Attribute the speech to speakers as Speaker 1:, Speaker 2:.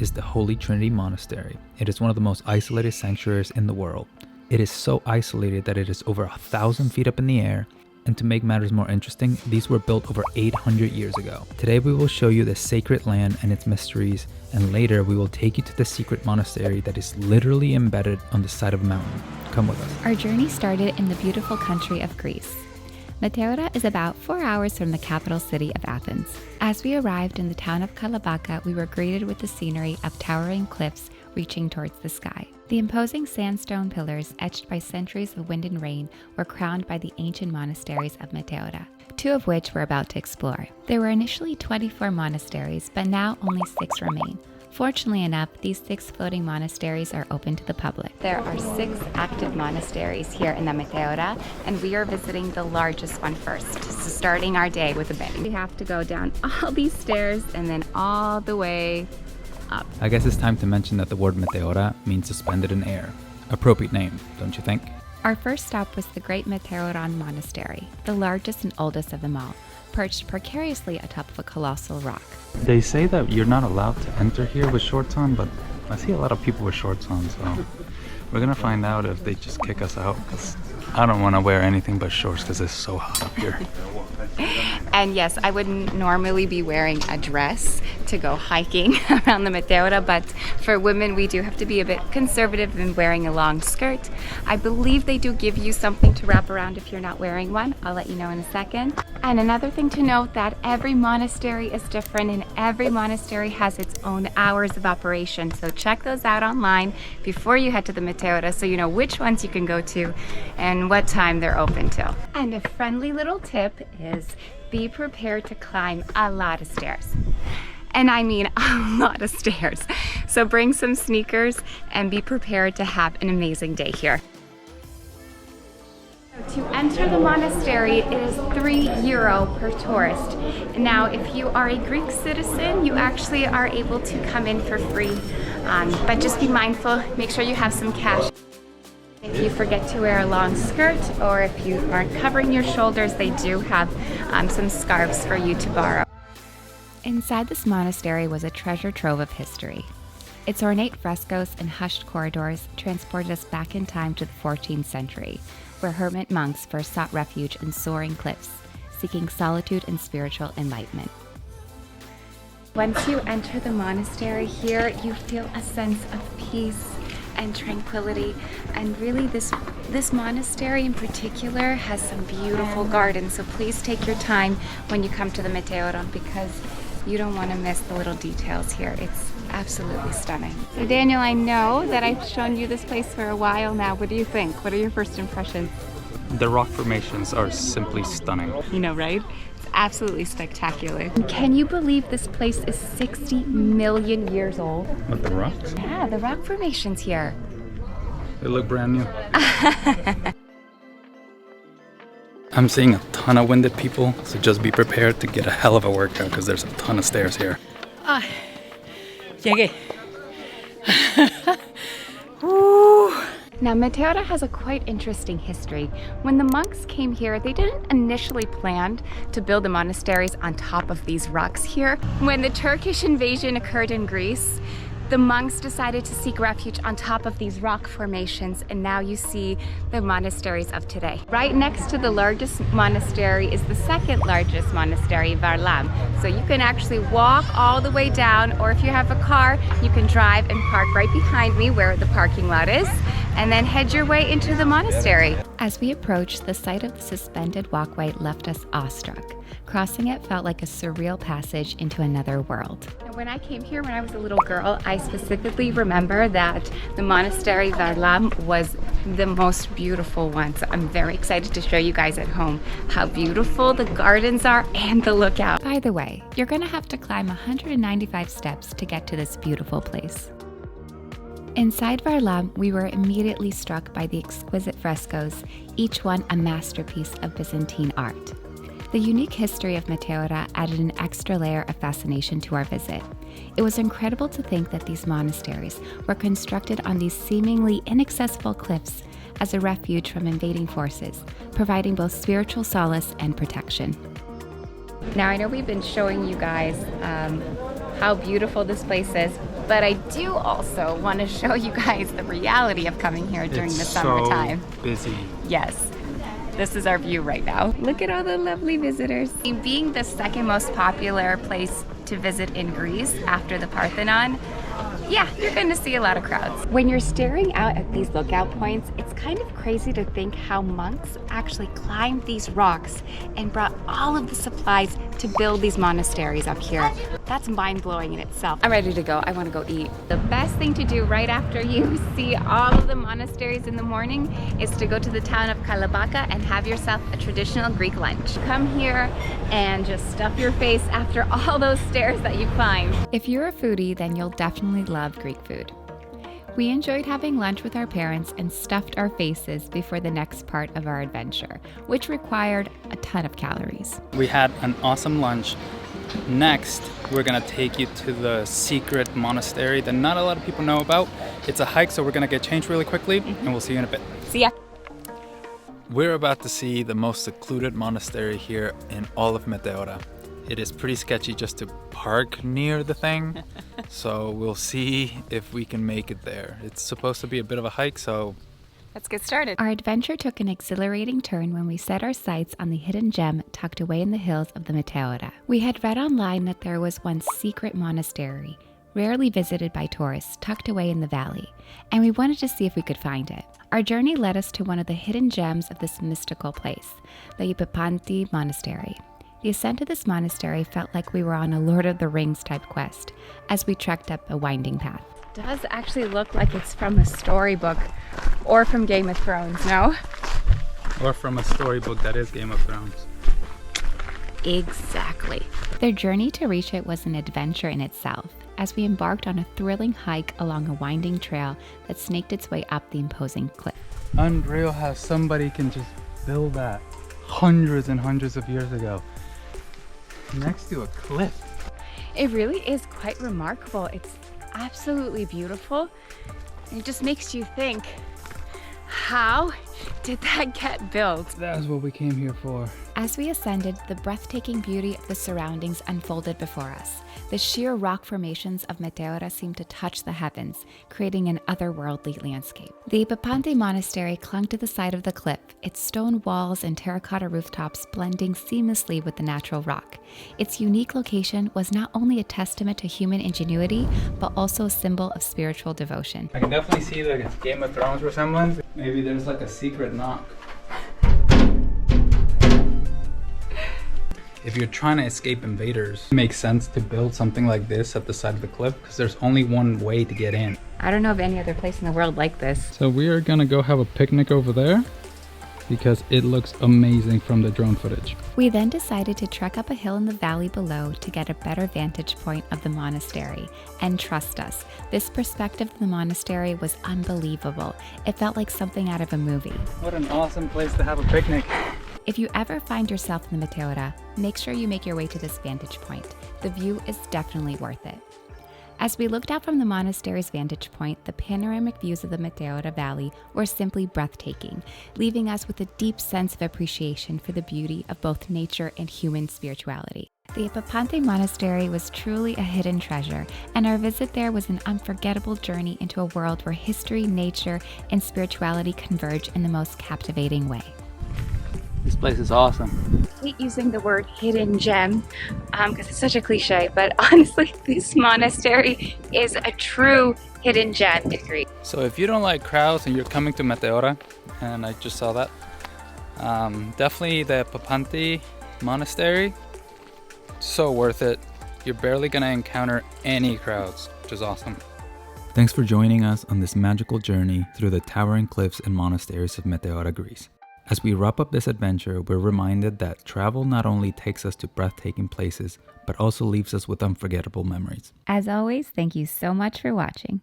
Speaker 1: is the Holy Trinity Monastery. It is one of the most isolated sanctuaries in the world. It is so isolated that it is over 1,000 feet up in the air. And to make matters more interesting, these were built over 800 years ago. Today we will show you the sacred land and its mysteries, and later we will take you to the secret monastery that is literally embedded on the side of a mountain. Come with us.
Speaker 2: Our journey started in the beautiful country of Greece. Meteora is about 4 hours from the capital city of Athens. As we arrived in the town of Kalabaka, we were greeted with the scenery of towering cliffs reaching towards the sky. The imposing sandstone pillars, etched by centuries of wind and rain, were crowned by the ancient monasteries of Meteora, 2 of which we're about to explore. There were initially 24 monasteries, but now only 6 remain. Fortunately enough, these 6 floating monasteries are open to the public. There are 6 active monasteries here in the Meteora, and we are visiting the largest one first, so starting our day with a bang. We have to go down all these stairs and then all the way up.
Speaker 1: I guess it's time to mention that the word Meteora means suspended in air. Appropriate name, don't you think?
Speaker 2: Our first stop was the great Meteoron Monastery, the largest and oldest of them all, perched precariously atop of a colossal rock.
Speaker 1: They say that you're not allowed to enter here with shorts on, but I see a lot of people with shorts on, so we're gonna find out if they just kick us out, because I don't want to wear anything but shorts because it's so hot up here.
Speaker 2: And yes, I wouldn't normally be wearing a dress to go hiking around the Meteora, but for women we do have to be a bit conservative in wearing a long skirt. I believe they do give you something to wrap around if you're not wearing one. I'll let you know in a second. And another thing to note, that every monastery is different and every monastery has its own hours of operation. So check those out online before you head to the Meteora so you know which ones you can go to and what time they're open till. And a friendly little tip is be prepared to climb a lot of stairs. And I mean a lot of stairs. So bring some sneakers and be prepared to have an amazing day here. To enter the monastery, it is €3 per tourist. Now, if you are a Greek citizen, you actually are able to come in for free. But just be mindful, make sure you have some cash. If you forget to wear a long skirt or if you aren't covering your shoulders, they do have some scarves for you to borrow. Inside this monastery was a treasure trove of history. Its ornate frescoes and hushed corridors transported us back in time to the 14th century, where hermit monks first sought refuge in soaring cliffs, seeking solitude and spiritual enlightenment. Once you enter the monastery here, you feel a sense of peace and tranquility, and really this monastery in particular has some beautiful gardens, so please take your time when you come to the Meteoron because you don't want to miss the little details here. It's absolutely stunning. So Daniel, I know that I've shown you this place for a while now. What do you think? What are your first impressions?
Speaker 1: The rock formations are simply stunning.
Speaker 2: You know, right? It's absolutely spectacular. Can you believe this place is 60 million years old?
Speaker 1: What, the rocks?
Speaker 2: Yeah, the rock formations here.
Speaker 1: They look brand new. I'm seeing a ton of winded people, so just be prepared to get a hell of a workout because there's a ton of stairs here.
Speaker 3: Llegué.
Speaker 2: Now, Meteora has a quite interesting history. When the monks came here, they didn't initially plan to build the monasteries on top of these rocks here. When the Turkish invasion occurred in Greece, the monks decided to seek refuge on top of these rock formations, and now you see the monasteries of today. Right next to the largest monastery is the second largest monastery, Varlaam. So you can actually walk all the way down, or if you have a car, you can drive and park right behind me where the parking lot is, and then head your way into the monastery. As we approached, the sight of the suspended walkway left us awestruck. Crossing it felt like a surreal passage into another world. And when I came here when I was a little girl, I specifically remember that the monastery Varlaam was the most beautiful one. So I'm very excited to show you guys at home how beautiful the gardens are and the lookout. By the way, you're gonna have to climb 195 steps to get to this beautiful place. Inside Varlaam, we were immediately struck by the exquisite frescoes, each one a masterpiece of Byzantine art. The unique history of Meteora added an extra layer of fascination to our visit. It was incredible to think that these monasteries were constructed on these seemingly inaccessible cliffs as a refuge from invading forces, providing both spiritual solace and protection. Now, I know we've been showing you guys how beautiful this place is, but I do also want to show you guys the reality of coming here during the summertime.
Speaker 1: So busy.
Speaker 2: Yes. This is our view right now. Look at all the lovely visitors. Being the second most popular place to visit in Greece after the Parthenon, yeah, you're going to see a lot of crowds. When you're staring out at these lookout points, it's kind of crazy to think how monks actually climbed these rocks and brought all of the supplies to build these monasteries up here. That's mind-blowing in itself. I'm ready to go. I want to go eat. The best thing to do right after you see all of the monasteries in the morning is to go to the town of Kalabaka and have yourself a traditional Greek lunch. Come here and just stuff your face after all those stairs that you climbed. If you're a foodie, then you'll definitely love Greek food. We enjoyed having lunch with our parents and stuffed our faces before the next part of our adventure, which required a ton of calories.
Speaker 1: We had an awesome lunch. Next, we're gonna take you to the secret monastery that not a lot of people know about. It's a hike, so we're gonna get changed really quickly, and we'll see you in a bit.
Speaker 2: See ya.
Speaker 1: We're about to see the most secluded monastery here in all of Meteora. It is pretty sketchy just to park near the thing, so we'll see if we can make it there. It's supposed to be a bit of a hike, so
Speaker 2: let's get started. Our adventure took an exhilarating turn when we set our sights on the hidden gem tucked away in the hills of the Meteora. We had read online that there was one secret monastery, rarely visited by tourists, tucked away in the valley, and we wanted to see if we could find it. Our journey led us to one of the hidden gems of this mystical place, the Ypapati Monastery. The ascent to this monastery felt like we were on a Lord of the Rings type quest as we trekked up a winding path. It does actually look like it's from a storybook or from Game of Thrones, no?
Speaker 1: or from a storybook that is Game of Thrones.
Speaker 2: Exactly. Their journey to reach it was an adventure in itself, as we embarked on a thrilling hike along a winding trail that snaked its way up the imposing cliff.
Speaker 1: Unreal how somebody can just build that hundreds and hundreds of years ago next to a cliff.
Speaker 2: It really is quite remarkable. It's absolutely beautiful. It just makes you think, how did that get built?
Speaker 1: That's what we came here for.
Speaker 2: As we ascended, the breathtaking beauty of the surroundings unfolded before us. The sheer rock formations of Meteora seemed to touch the heavens, creating an otherworldly landscape. The Ypapati Monastery clung to the side of the cliff, its stone walls and terracotta rooftops blending seamlessly with the natural rock. Its unique location was not only a testament to human ingenuity, but also a symbol of spiritual devotion.
Speaker 1: I can definitely see the Game of Thrones resemblance. Maybe there's like a secret knock. If you're trying to escape invaders, it makes sense to build something like this at the side of the cliff because there's only one way to get in.
Speaker 2: I don't know of any other place in the world like this.
Speaker 1: So we are gonna go have a picnic over there because it looks amazing from the drone footage.
Speaker 2: We then decided to trek up a hill in the valley below to get a better vantage point of the monastery. And trust us, this perspective of the monastery was unbelievable. It felt like something out of a movie.
Speaker 1: What an awesome place to have a picnic.
Speaker 2: If you ever find yourself in the Meteora, make sure you make your way to this vantage point. The view is definitely worth it. As we looked out from the monastery's vantage point, the panoramic views of the Meteora Valley were simply breathtaking, leaving us with a deep sense of appreciation for the beauty of both nature and human spirituality. The Ypapati Monastery was truly a hidden treasure, and our visit there was an unforgettable journey into a world where history, nature, and spirituality converge in the most captivating way.
Speaker 1: This place is awesome.
Speaker 2: I hate using the word hidden gem because it's such a cliche, but honestly, this monastery is a true hidden gem in Greece.
Speaker 1: So if you don't like crowds and you're coming to Meteora, and I just saw that, definitely the Ypapati Monastery, so worth it. You're barely gonna encounter any crowds, which is awesome. Thanks for joining us on this magical journey through the towering cliffs and monasteries of Meteora, Greece. As we wrap up this adventure, we're reminded that travel not only takes us to breathtaking places, but also leaves us with unforgettable memories.
Speaker 2: As always, thank you so much for watching.